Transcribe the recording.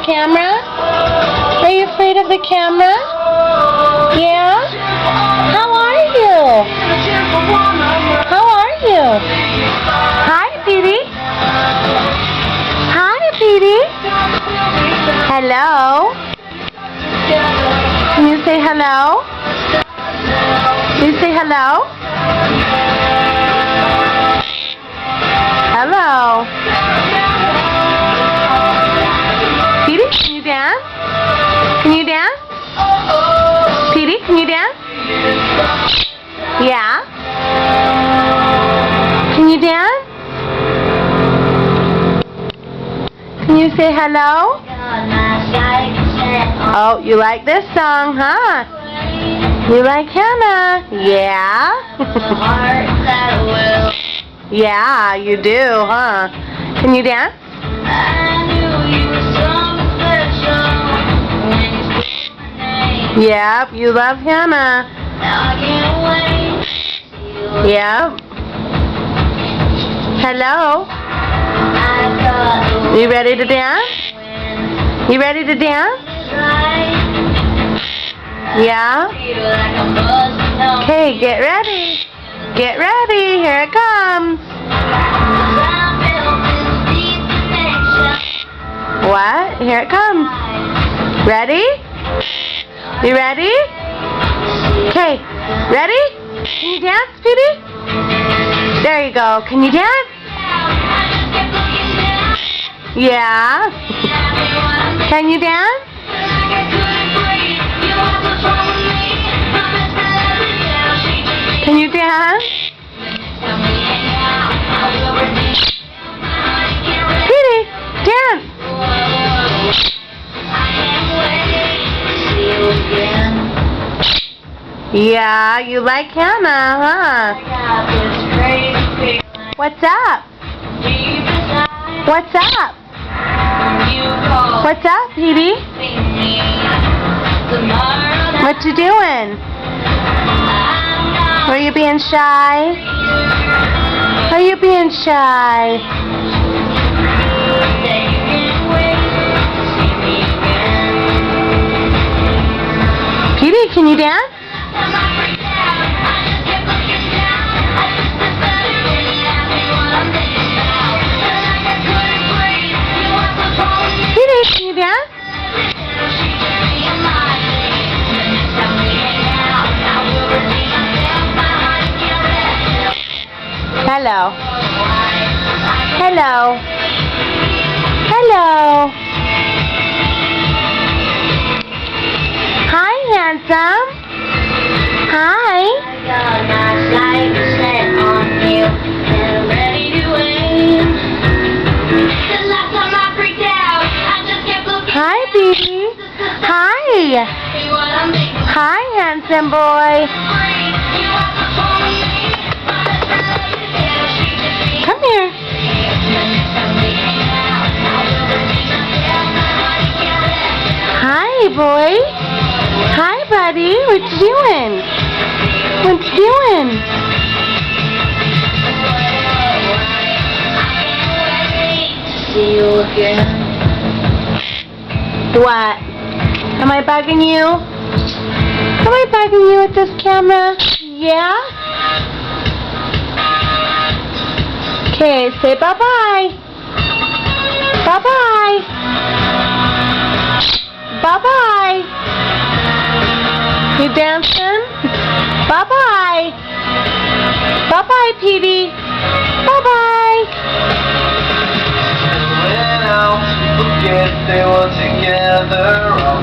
camera? Are you afraid of the camera? Yeah? How are you? How are you? Hi, Petie. Hi, Petie. Hello? Can you say hello? Can you say hello? Hello. Petie, can you dance? Can you dance? Petie, can you dance? Yeah? Can you dance? Can you say hello? Oh, you like this song, huh? You like Hannah? Yeah? Yeah, you do, huh? Can you dance? Yep, you love Hannah. Yep. Hello? You ready to dance? You ready to dance? Yeah? Okay, get ready. Get ready. Here it comes. What? Here it comes. Ready? You ready? Okay. Ready? Can you dance, Petie? There you go. Can you dance? Yeah. Can you dance? Can you dance? Petie, dance. Yeah, you like Hannah, huh? What's up? What's up? What's up, Petie? What you doing? Are you being shy? Are you being shy? Petie, can you dance? Petie, can you dance? Hello. Hello. Hello. Hi, handsome. Hi. Hi, Petie. Hi. Hi, handsome boy. Come here. Hi, boy. Hi, buddy. What you doing? What you doing? See you again. What? Am I bugging you? Am I bugging you with this camera? Yeah? Okay, say bye-bye. Bye-bye. Bye-bye. You dancing? Bye-bye. Bye-bye, Petie. Bye-bye. Went out to forget they were together.